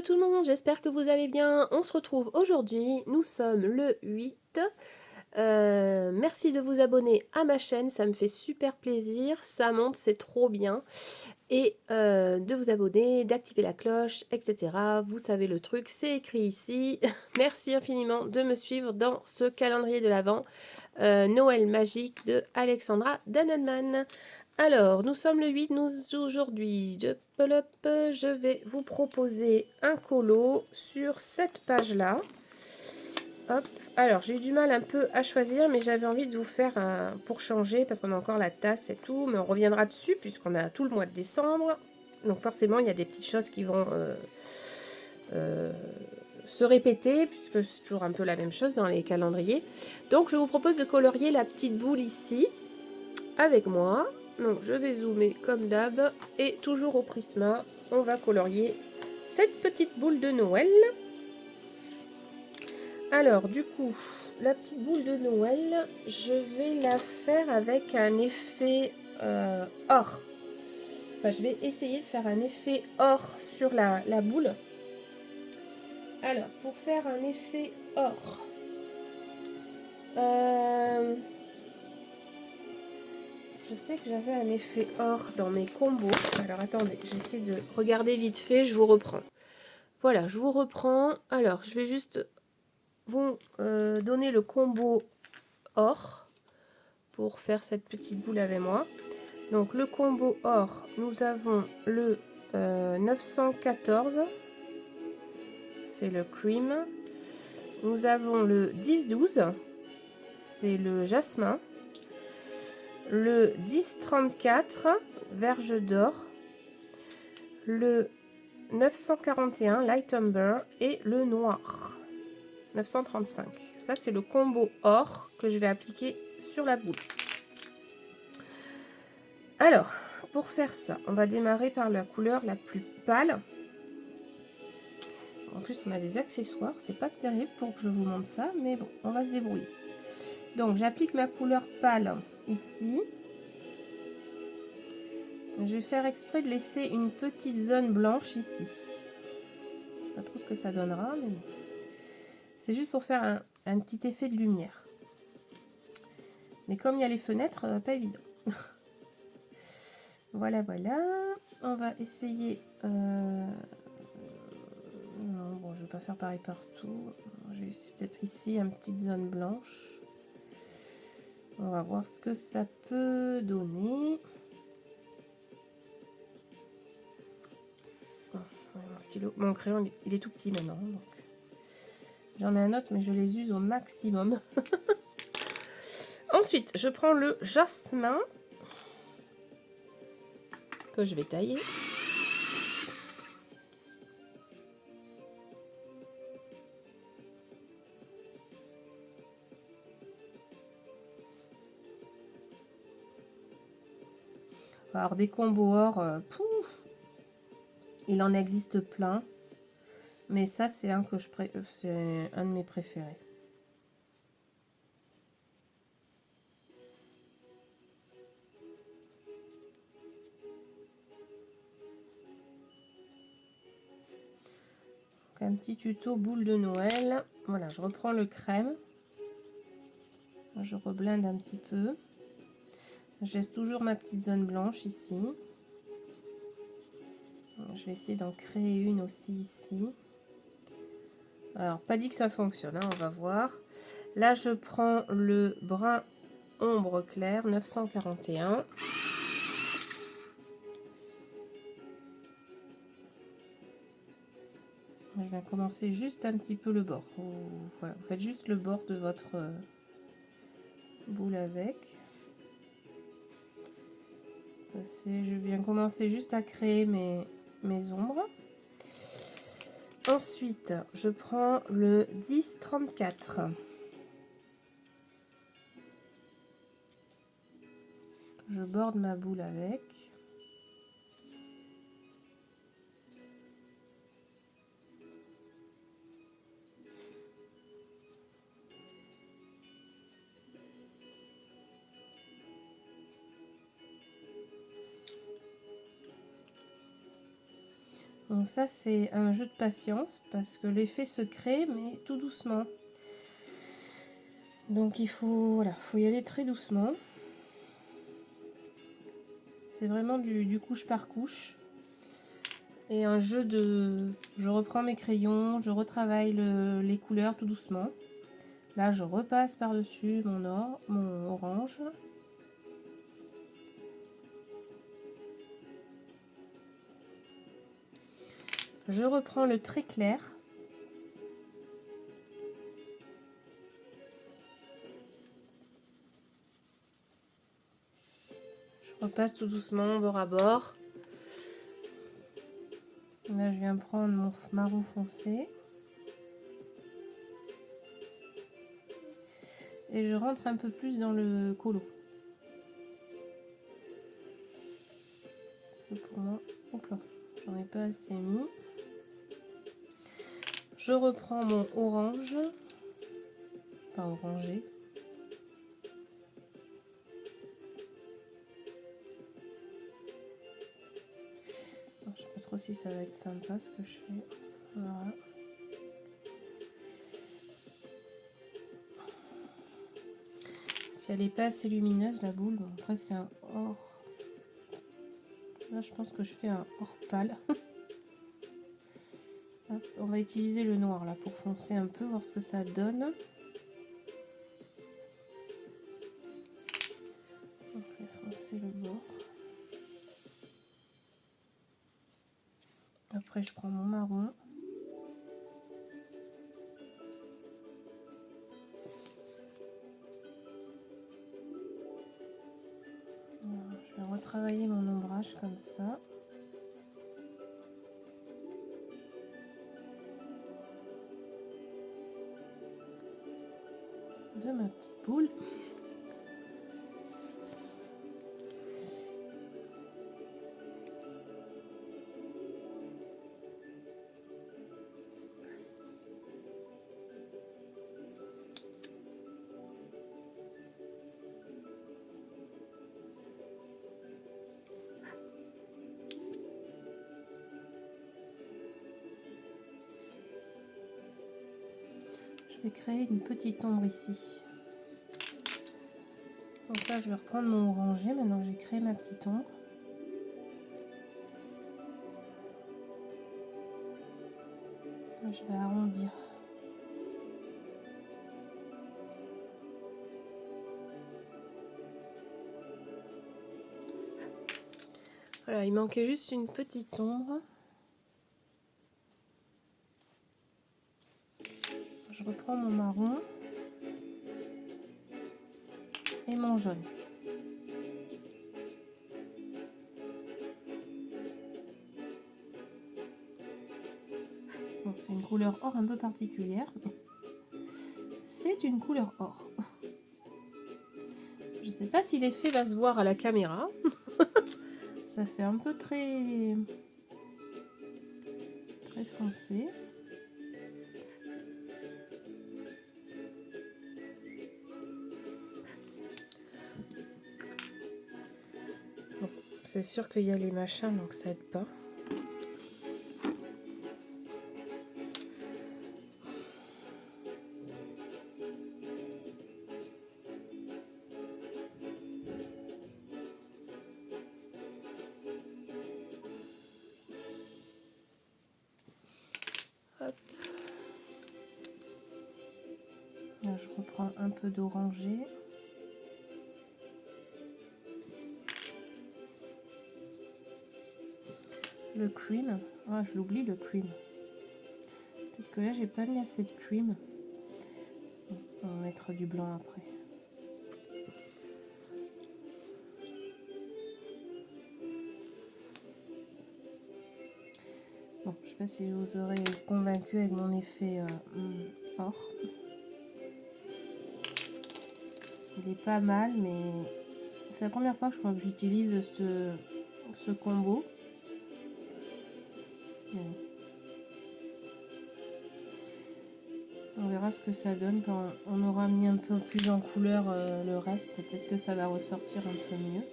Hello tout le monde, j'espère que vous allez bien. On se retrouve aujourd'hui, nous sommes le 8. Merci de vous abonner à ma chaîne, ça me fait super plaisir, ça monte, c'est trop bien. Et de vous abonner, d'activer la cloche, etc. Vous savez le truc, c'est écrit ici. Merci infiniment de me suivre dans ce calendrier de l'Avent Noël magique de Alexandra Danenman. Alors, nous sommes le 8, aujourd'hui, je vais vous proposer un colo sur cette page-là. Hop, alors j'ai eu du mal un peu à choisir, mais j'avais envie de vous faire un pour changer, parce qu'on a encore la tasse et tout, mais on reviendra dessus, puisqu'on a tout le mois de décembre. Donc forcément, il y a des petites choses qui vont se répéter, puisque c'est toujours un peu la même chose dans les calendriers. Donc je vous propose de colorier la petite boule ici, avec moi. Donc je vais zoomer comme d'hab et toujours au Prisma, on va colorier cette petite boule de Noël. Alors du coup, la petite boule de Noël, je vais la faire avec un effet or. Enfin, je vais essayer de faire un effet or sur la boule. Alors, pour faire un effet or, je sais que j'avais un effet or dans mes combos. Alors attendez, j'essaie de regarder vite fait, je vous reprends. Voilà, je vous reprends. Alors, je vais juste vous donner le combo or pour faire cette petite boule avec moi. Donc, le combo or, nous avons le 914, c'est le cream. Nous avons le 1012, c'est le jasmin. Le 1034, verge d'or. Le 941, light umber. Et le noir, 935. Ça, c'est le combo or que je vais appliquer sur la boule. Alors, pour faire ça, on va démarrer par la couleur la plus pâle. En plus, on a des accessoires. C'est pas terrible pour que je vous montre ça, mais bon, on va se débrouiller. Donc, j'applique ma couleur pâle ici. Je vais faire exprès de laisser une petite zone blanche ici. Pas trop ce que ça donnera, mais bon. C'est juste pour faire un petit effet de lumière. Mais comme il y a les fenêtres, pas évident. Voilà, voilà. On va essayer... Non, bon, je vais pas faire pareil partout. Je vais essayer peut-être ici, une petite zone blanche. On va voir ce que ça peut donner. Mon stylo, mon crayon, il est tout petit maintenant. J'en ai un autre, mais je les use au maximum. Ensuite, je prends le jasmin que je vais tailler. Alors des combos or, il en existe plein, mais ça c'est un que c'est un de mes préférés. Donc, un petit tuto boule de Noël. Voilà, je reprends le crème, je reblinde un petit peu. Je laisse toujours ma petite zone blanche ici. Je vais essayer d'en créer une aussi ici. Alors, pas dit que ça fonctionne, hein, on va voir. Là, je prends le brun ombre clair 941. Je vais commencer juste un petit peu le bord. Voilà, vous faites juste le bord de votre boule avec. Je viens commencer juste à créer mes ombres. Ensuite, je prends le 1034. Je borde ma boule avec. Donc ça c'est un jeu de patience parce que l'effet se crée mais tout doucement. Donc il faut, voilà, faut y aller très doucement. C'est vraiment du couche par couche. Et un jeu de... Je reprends mes crayons, je retravaille les couleurs tout doucement. Là je repasse par-dessus mon orange. Je reprends le très clair. Je repasse tout doucement bord à bord. Là je viens prendre mon marron foncé. Et je rentre un peu plus dans le colo. Parce que pour moi, hop là, j'en ai pas assez mis. Je reprends mon orange, pas orangé. Je sais pas trop si ça va être sympa ce que je fais. Voilà. Si elle n'est pas assez lumineuse la boule, bon, après c'est un or. Là je pense que je fais un or pâle. Hop, on va utiliser le noir là pour foncer un peu, voir ce que ça donne. Donc, je vais foncer le bord. Après je prends mon marron. Voilà, je vais retravailler mon ombrage comme ça. De ma petite boule. Je vais créer une petite ombre ici. Donc là je vais reprendre mon orangé maintenant que j'ai créé ma petite ombre. Là, je vais arrondir. Voilà, il manquait juste une petite ombre. Je reprends mon marron et mon jaune. Donc c'est une couleur or un peu particulière. C'est une couleur or. Je ne sais pas si l'effet va se voir à la caméra. Ça fait un peu très foncé. Bon, c'est sûr qu'il y a les machins, donc ça aide pas. Hop. Là, je reprends un peu d'orangé. Le cream. Ah, je l'oublie le cream. Peut-être que là, j'ai pas mis assez de cream. On va mettre du blanc après. Bon, je sais pas si je vous aurais convaincu avec mon effet or. Il est pas mal, mais c'est la première fois que je crois que j'utilise ce combo. On verra ce que ça donne quand on aura mis un peu plus en couleur le reste. Peut-être que ça va ressortir un peu mieux.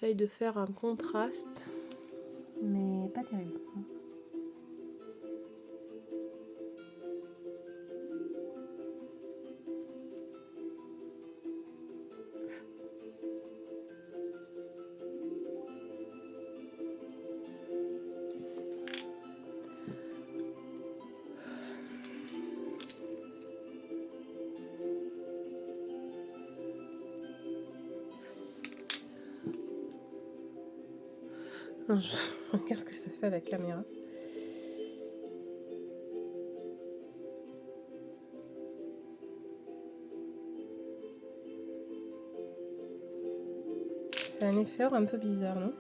J'essaye de faire un contraste, mais pas terrible. Non, je regarde ce que ça fait à la caméra. C'est un effet un peu bizarre, non?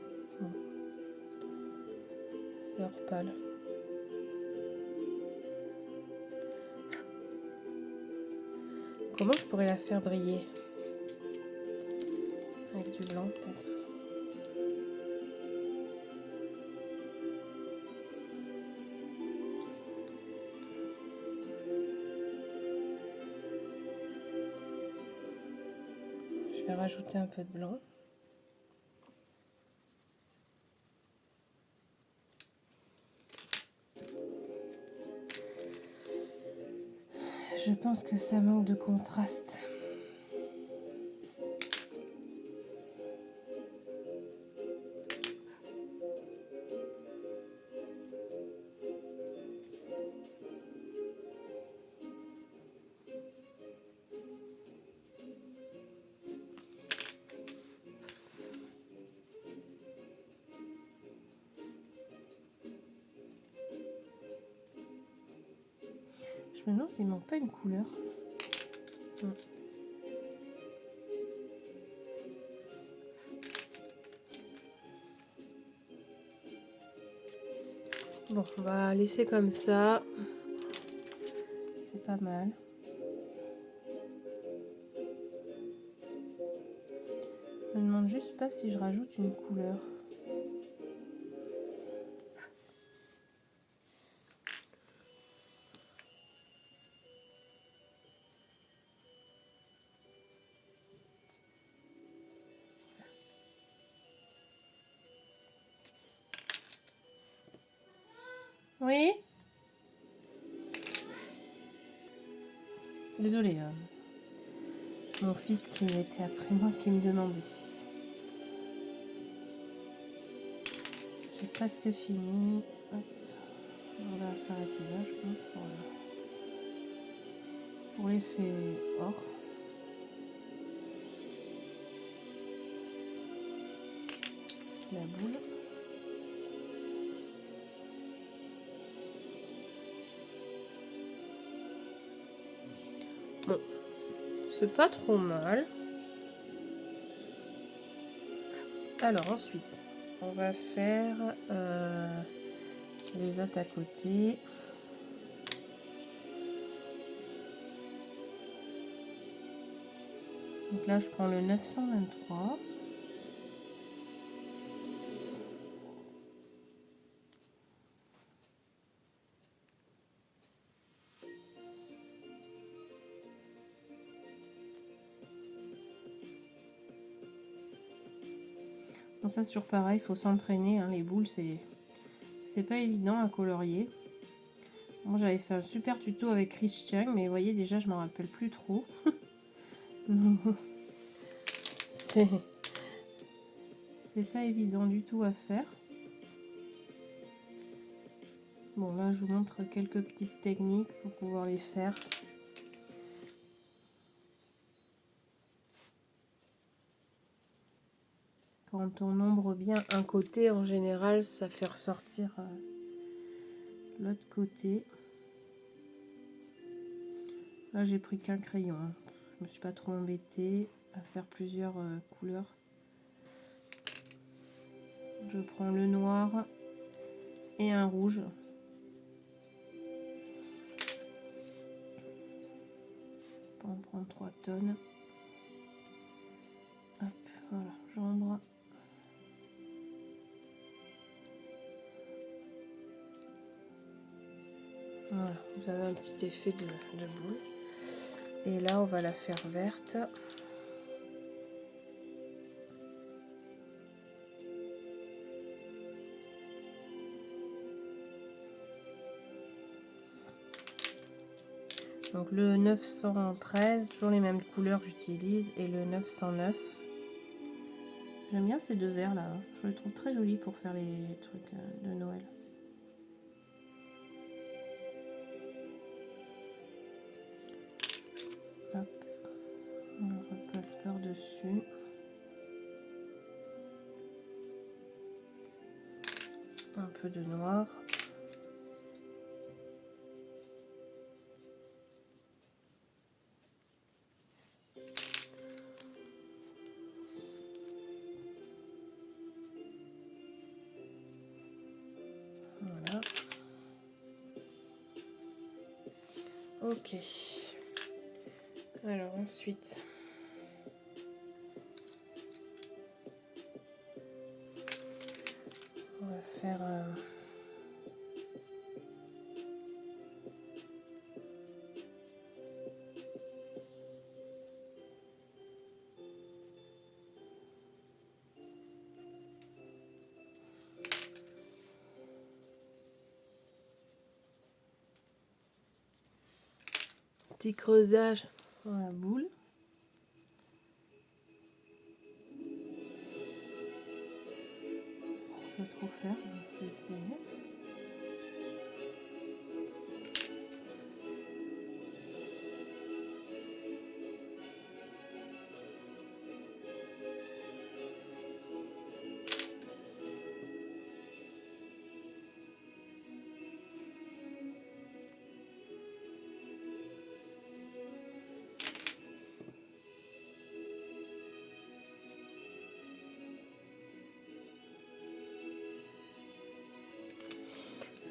C'est hors pâle. Comment je pourrais la faire briller? Avec du blanc, peut-être. Je vais rajouter un peu de blanc. Je pense que ça manque de contraste. Je me demande s'il manque pas une couleur. Bon, on va laisser comme ça. C'est pas mal. Je me demande juste pas si je rajoute une couleur. Oui? Désolée, mon fils qui était après moi qui me demandait. J'ai presque fini. Hop. On va s'arrêter là, je pense, pour l'effet or. La boule. Bon, c'est pas trop mal. Alors ensuite, on va faire les autres à côté. Donc là, je prends le 923. Bon, ça, c'est toujours pareil, il faut s'entraîner. Hein, les boules, c'est pas évident à colorier. Moi, j'avais fait un super tuto avec Christian, mais vous voyez, déjà, je m'en rappelle plus trop. C'est pas évident du tout à faire. Bon, là, je vous montre quelques petites techniques pour pouvoir les faire. Quand on ombre bien un côté, en général, ça fait ressortir l'autre côté. Là, j'ai pris qu'un crayon. Hein. Je me suis pas trop embêtée à faire plusieurs couleurs. Je prends le noir et un rouge. On prend 3 tonnes. Hop, voilà, j'ombre. Voilà, vous avez un petit effet de boule. Et là, on va la faire verte. Donc le 913, toujours les mêmes couleurs que j'utilise, et le 909. J'aime bien ces deux verres là, je les trouve très jolis pour faire les trucs de Noël. Hop, on repasse par-dessus. Un peu de noir. Voilà. Ok. Alors ensuite, on va faire petit creusage dans la boule. Pas trop faire, je vais essayer.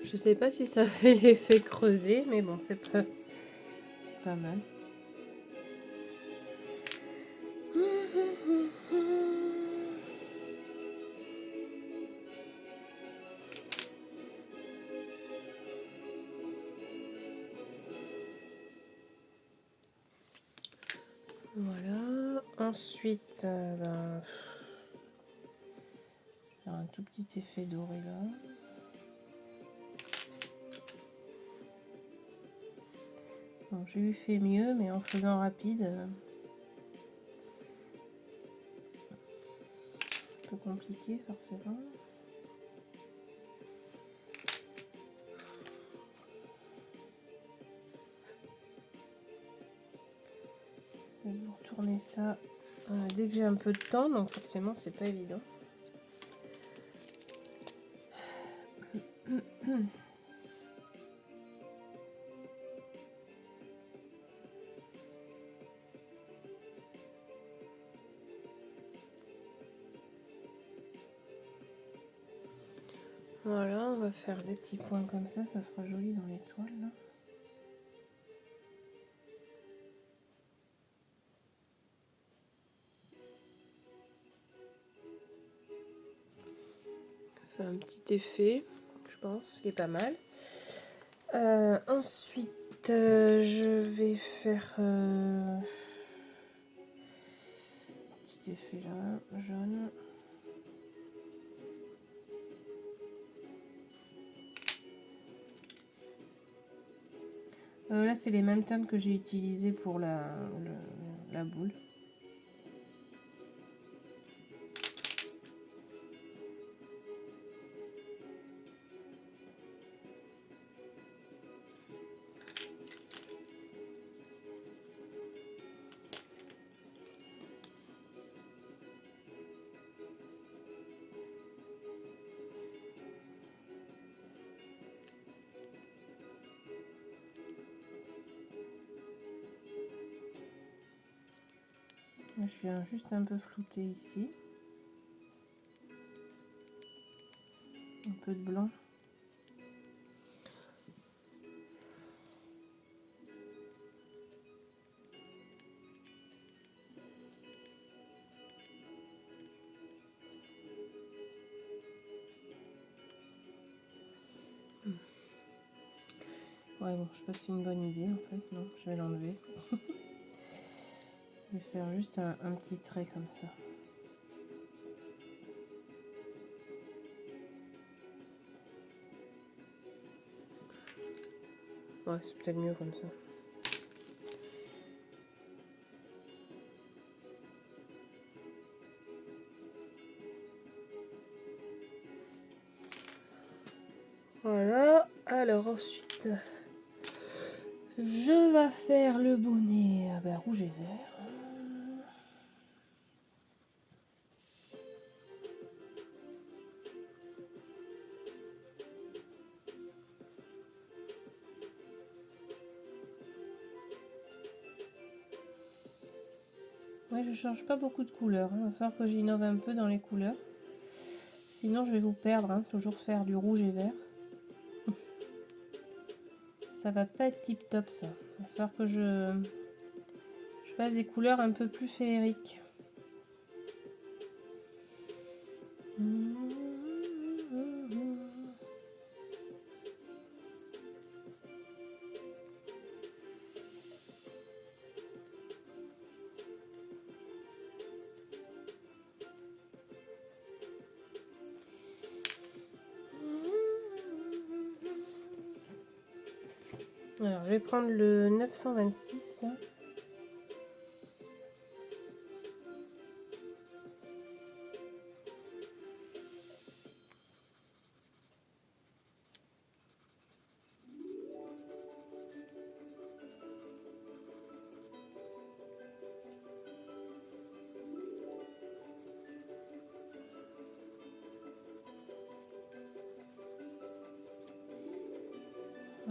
Je sais pas si ça fait l'effet creusé, mais bon, c'est pas mal. Voilà. Ensuite, faire un tout petit effet doré là. Bon, j'ai eu fait mieux, mais en faisant rapide, un peu compliqué forcément. Je vais vous retourner ça dès que j'ai un peu de temps, donc forcément c'est pas évident. Voilà, on va faire des petits points comme ça fera joli dans les toiles là. Ça fait un petit effet, je pense, qui est pas mal. Ensuite, je vais faire petit effet là, jaune. Là, c'est les mêmes teintes que j'ai utilisées pour la boule. Je viens juste un peu flouter ici. Un peu de blanc. Ouais, bon, je sais pas si c'est une bonne idée en fait. Non, je vais l'enlever. Je vais faire juste un petit trait comme ça. Ouais, c'est peut-être mieux comme ça. Alors ensuite, je vais faire le bonnet rouge et vert. Ouais, je change pas beaucoup de couleurs. Il va falloir que j'innove un peu dans les couleurs. Sinon, je vais vous perdre. Toujours faire du rouge et vert. Ça va pas être tip top ça. Il va falloir que je fasse des couleurs un peu plus féeriques. Alors, je vais prendre le 926 là.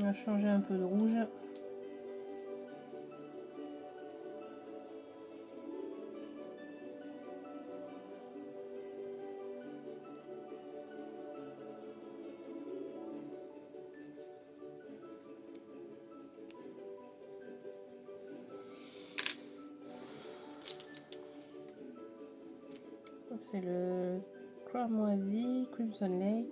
On va changer un peu de rouge. C'est le Cramoisi Crimson Lake.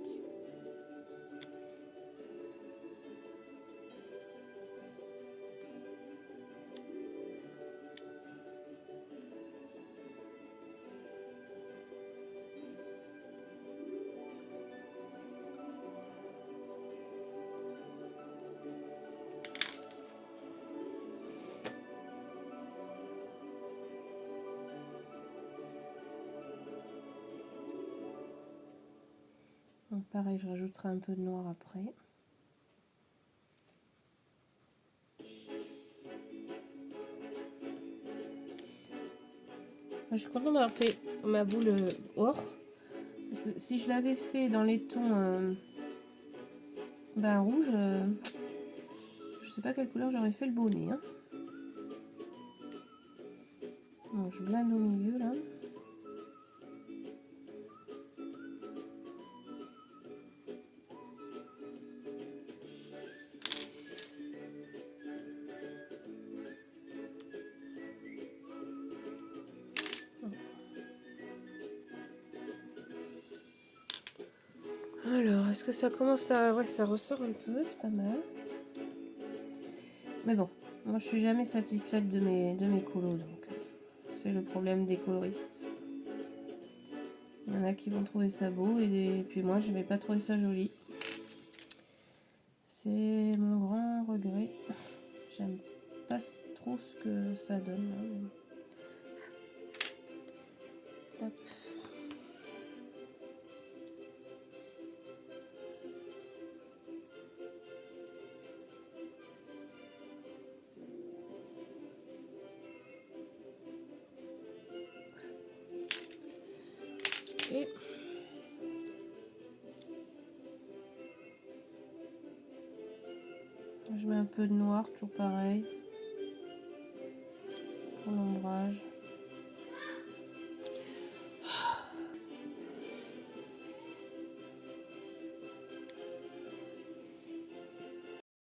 Donc pareil, je rajouterai un peu de noir après. Je suis contente d'avoir fait ma boule or. Si je l'avais fait dans les tons rouge, je sais pas quelle couleur j'aurais fait le bonnet. Donc je blende au milieu là. Alors, est-ce que ça commence à... Ouais, ça ressort un peu, c'est pas mal. Mais bon, moi je suis jamais satisfaite de mes colos, donc c'est le problème des coloristes. Il y en a qui vont trouver ça beau et puis moi je vais pas trouver ça joli. C'est mon grand regret. J'aime pas trop ce que ça donne là. Hop. Et je mets un peu de noir, toujours pareil, pour l'ombrage.